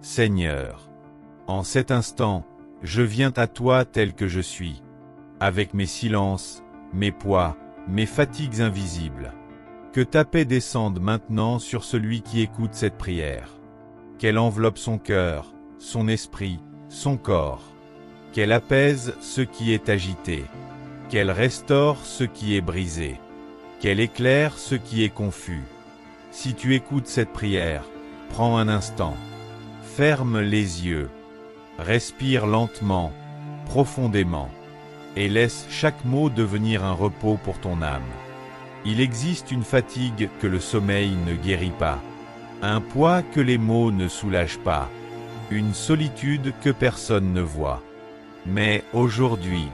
Seigneur. En cet instant, je viens à toi tel que je suis, avec mes silences, mes poids, mes fatigues invisibles. Que ta paix descende maintenant sur celui qui écoute cette prière. Qu'elle enveloppe son cœur, son esprit, son corps. Qu'elle apaise ce qui est agité. Qu'elle restaure ce qui est brisé. Qu'elle éclaire ce qui est confus. Si tu écoutes cette prière, prends un instant. Ferme les yeux. Respire lentement, profondément. Et laisse chaque mot devenir un repos pour ton âme. Il existe une fatigue que le sommeil ne guérit pas. Un poids que les mots ne soulagent pas. Une solitude que personne ne voit. Mais aujourd'hui,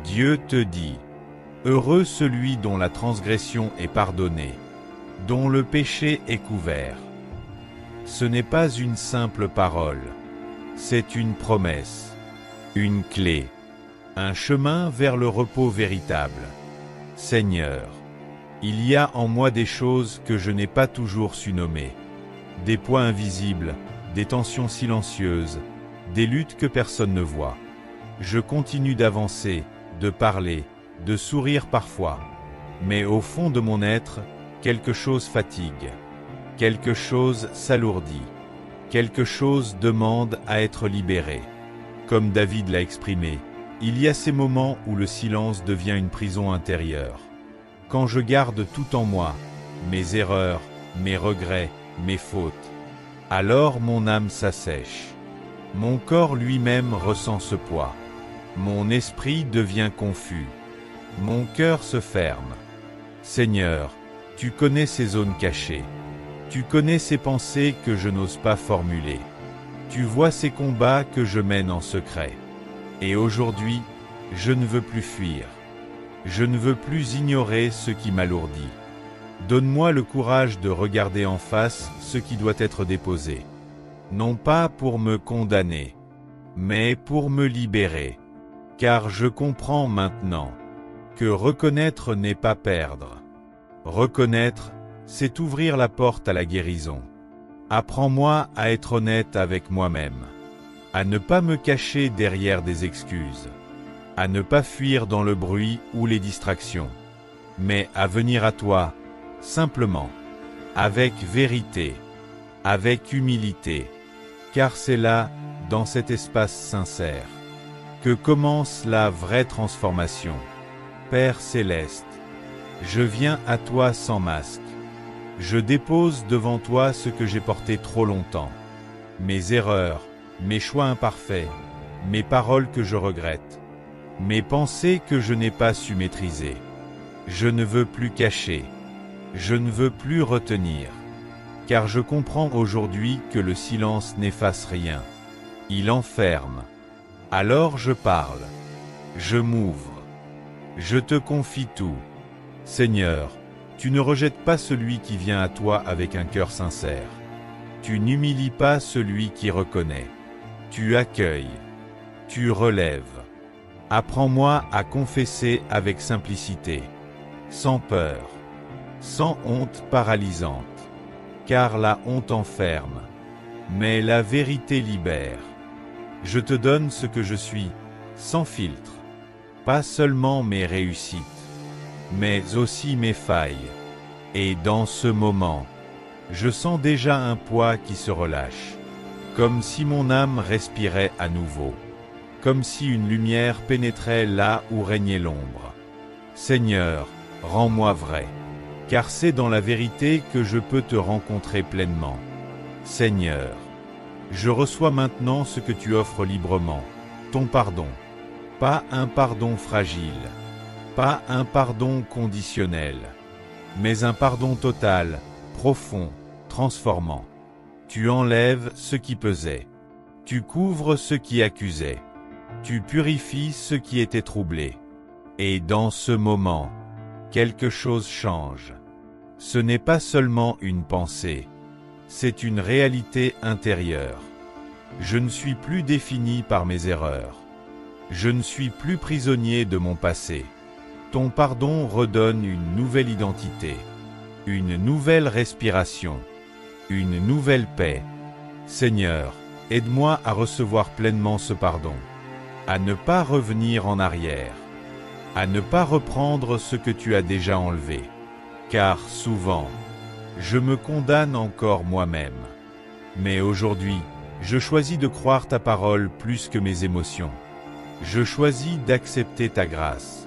Dieu te dit, heureux celui dont la transgression est pardonnée, dont le péché est couvert. Ce n'est pas une simple parole, c'est une promesse, une clé, un chemin vers le repos véritable. Seigneur, il y a en moi des choses que je n'ai pas toujours su nommer, des poids invisibles, des tensions silencieuses, des luttes que personne ne voit. Je continue d'avancer, de parler, de sourire parfois, mais au fond de mon être, quelque chose fatigue, quelque chose s'alourdit, quelque chose demande à être libéré. Comme David l'a exprimé, il y a ces moments où le silence devient une prison intérieure. Quand je garde tout en moi, mes erreurs, mes regrets, mes fautes, alors mon âme s'assèche. Mon corps lui-même ressent ce poids. Mon esprit devient confus. Mon cœur se ferme. Seigneur, tu connais ces zones cachées. Tu connais ces pensées que je n'ose pas formuler. Tu vois ces combats que je mène en secret. Et aujourd'hui, je ne veux plus fuir. Je ne veux plus ignorer ce qui m'alourdit. Donne-moi le courage de regarder en face ce qui doit être déposé. Non pas pour me condamner, mais pour me libérer. Car je comprends maintenant que reconnaître n'est pas perdre. Reconnaître, c'est ouvrir la porte à la guérison. Apprends-moi à être honnête avec moi-même, à ne pas me cacher derrière des excuses, à ne pas fuir dans le bruit ou les distractions, mais à venir à toi, simplement, avec vérité, avec humilité, car c'est là, dans cet espace sincère, que commence la vraie transformation. Père céleste, je viens à toi sans masque. Je dépose devant toi ce que j'ai porté trop longtemps. Mes erreurs, mes choix imparfaits, mes paroles que je regrette, mes pensées que je n'ai pas su maîtriser. Je ne veux plus cacher. Je ne veux plus retenir. Car je comprends aujourd'hui que le silence n'efface rien. Il enferme. Alors je parle. Je m'ouvre. Je te confie tout. Seigneur, tu ne rejettes pas celui qui vient à toi avec un cœur sincère. Tu n'humilies pas celui qui reconnaît. Tu accueilles. Tu relèves. Apprends-moi à confesser avec simplicité, sans peur, sans honte paralysante. Car la honte enferme, mais la vérité libère. Je te donne ce que je suis, sans filtre. Pas seulement mes réussites, mais aussi mes failles. Et dans ce moment, je sens déjà un poids qui se relâche, comme si mon âme respirait à nouveau, comme si une lumière pénétrait là où régnait l'ombre. Seigneur, rends-moi vrai, car c'est dans la vérité que je peux te rencontrer pleinement. Seigneur, je reçois maintenant ce que tu offres librement, ton pardon. Pas un pardon fragile, pas un pardon conditionnel, mais un pardon total, profond, transformant. Tu enlèves ce qui pesait, tu couvres ce qui accusait, tu purifies ce qui était troublé. Et dans ce moment, quelque chose change. Ce n'est pas seulement une pensée, c'est une réalité intérieure. Je ne suis plus défini par mes erreurs. Je ne suis plus prisonnier de mon passé. Ton pardon redonne une nouvelle identité, une nouvelle respiration, une nouvelle paix. Seigneur, Aide-moi à recevoir pleinement ce pardon, à ne pas revenir en arrière, à ne pas reprendre ce que tu as déjà enlevé, car souvent, je me condamne encore moi-même. Mais aujourd'hui, je choisis de croire ta parole plus que mes émotions. Je choisis d'accepter ta grâce.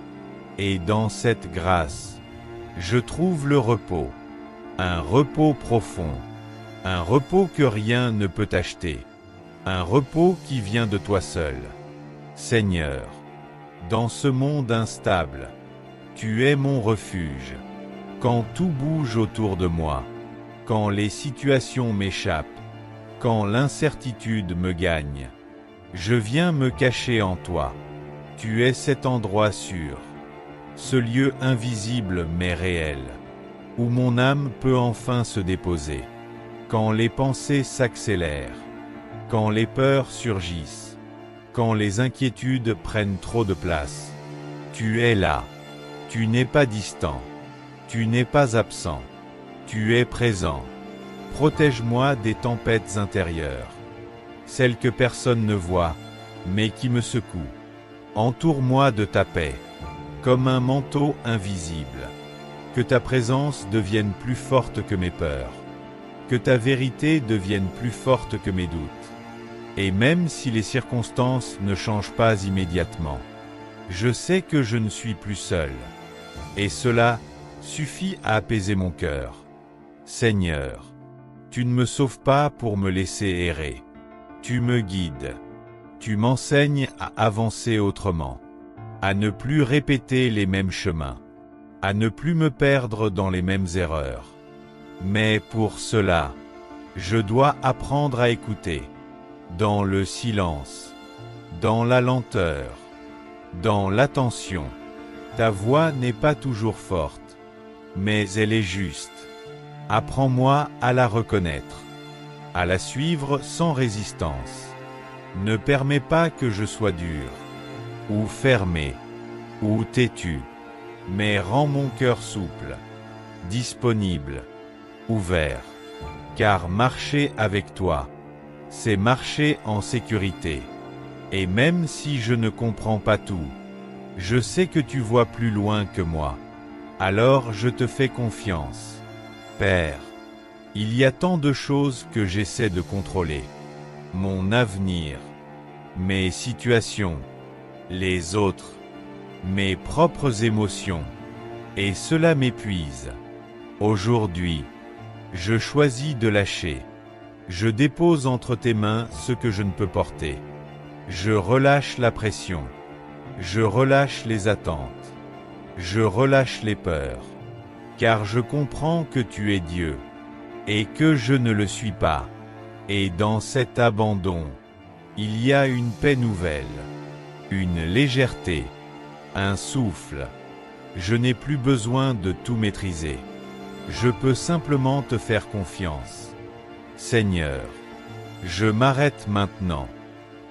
Et dans cette grâce, je trouve le repos, un repos profond, un repos que rien ne peut acheter, un repos qui vient de toi seul. Seigneur, dans ce monde instable, tu es mon refuge. Quand tout bouge autour de moi, quand les situations m'échappent, quand l'incertitude me gagne, je viens me cacher en toi. Tu es cet endroit sûr, ce lieu invisible mais réel, où mon âme peut enfin se déposer. Quand les pensées s'accélèrent, quand les peurs surgissent, quand les inquiétudes prennent trop de place, tu es là. Tu n'es pas distant, tu n'es pas absent, tu es présent. Protège-moi des tempêtes intérieures, celles que personne ne voit, mais qui me secouent. Entoure-moi de ta paix, comme un manteau invisible. Que ta présence devienne plus forte que mes peurs, que ta vérité devienne plus forte que mes doutes. Et même si les circonstances ne changent pas immédiatement, je sais que je ne suis plus seul. Et cela suffit à apaiser mon cœur. Seigneur, tu ne me sauves pas pour me laisser errer. Tu me guides. Tu m'enseignes à avancer autrement, à ne plus répéter les mêmes chemins, à ne plus me perdre dans les mêmes erreurs. Mais pour cela, je dois apprendre à écouter, dans le silence, dans la lenteur, dans l'attention. Ta voix n'est pas toujours forte, mais elle est juste. Apprends-moi à la reconnaître, à la suivre sans résistance. Ne permets pas que je sois dur, ou fermé, ou têtu, mais rends mon cœur souple, disponible, ouvert. Car marcher avec toi, c'est marcher en sécurité. Et même si je ne comprends pas tout, je sais que tu vois plus loin que moi. Alors je te fais confiance. Père, il y a tant de choses que j'essaie de contrôler. Mon avenir, mes situations, les autres, mes propres émotions, et cela m'épuise. Aujourd'hui, je choisis de lâcher. Je dépose entre tes mains ce que je ne peux porter. Je relâche la pression. Je relâche les attentes. Je relâche les peurs. Car je comprends que tu es Dieu, et que je ne le suis pas. Et dans cet abandon, il y a une paix nouvelle, une légèreté, un souffle. Je n'ai plus besoin de tout maîtriser. Je peux simplement te faire confiance. Seigneur, je m'arrête maintenant.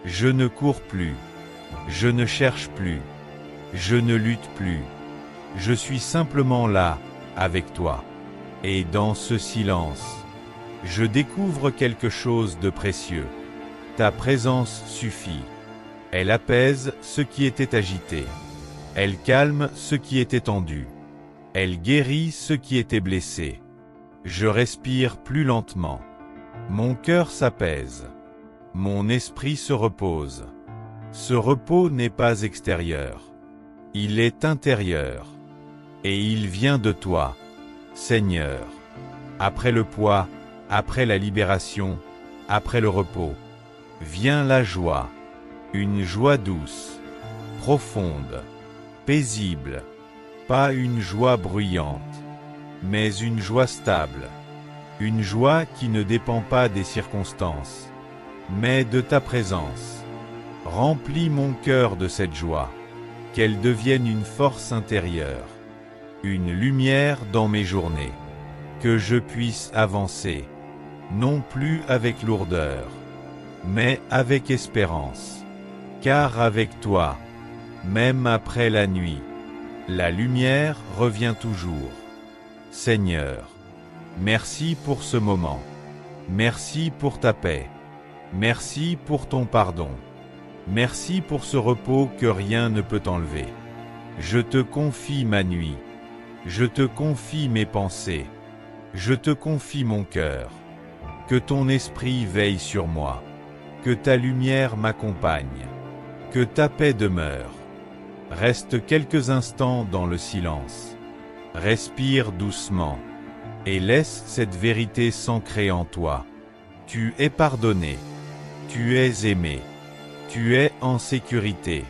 Je ne cours plus. Je ne cherche plus. Je ne lutte plus. Je suis simplement là, avec toi. Et dans ce silence, je découvre quelque chose de précieux. Ta présence suffit. Elle apaise ce qui était agité. Elle calme ce qui était tendu. Elle guérit ce qui était blessé. Je respire plus lentement. Mon cœur s'apaise. Mon esprit se repose. Ce repos n'est pas extérieur. Il est intérieur. Et il vient de toi, Seigneur. Après le poids, après la libération, après le repos, vient la joie. Une joie douce, profonde, paisible. Pas une joie bruyante, mais une joie stable. Une joie qui ne dépend pas des circonstances, mais de ta présence. Remplis mon cœur de cette joie, qu'elle devienne une force intérieure, une lumière dans mes journées, que je puisse avancer, non plus avec lourdeur, mais avec espérance. Car avec toi, même après la nuit, la lumière revient toujours. Seigneur, merci pour ce moment. Merci pour ta paix. Merci pour ton pardon. Merci pour ce repos que rien ne peut enlever. Je te confie ma nuit. Je te confie mes pensées. Je te confie mon cœur. Que ton esprit veille sur moi. Que ta lumière m'accompagne. Que ta paix demeure. Reste quelques instants dans le silence. Respire doucement. Et laisse cette vérité s'ancrer en toi. Tu es pardonné. Tu es aimé. Tu es en sécurité.